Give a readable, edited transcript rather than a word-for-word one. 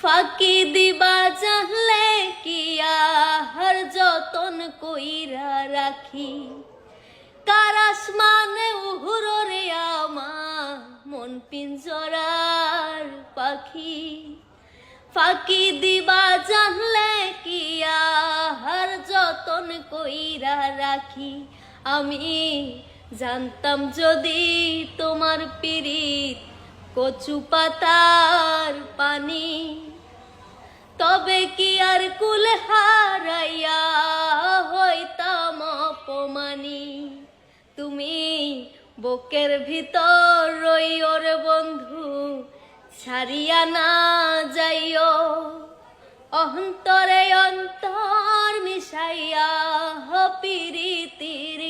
ফাঁকি দিবা জানলে কি আর যতন কইরা রাখি, কার আসমানে উহুরে আমার মন পিঞ্জরার পাখি। ফাঁকি দিবা জানলে কি আর যতন কইরা রাখি, আমি জানতাম যদি তোমার পিরিত কচু পাতার পানি, তবে কি আর কুল হারাইয়া হইতাম অপমানি। তুমি বুকের ভিতর রইও রে বন্ধু, ছাড়িয়া না যাইও, অন্তরে অন্তর মিশাইয়া পিরিতির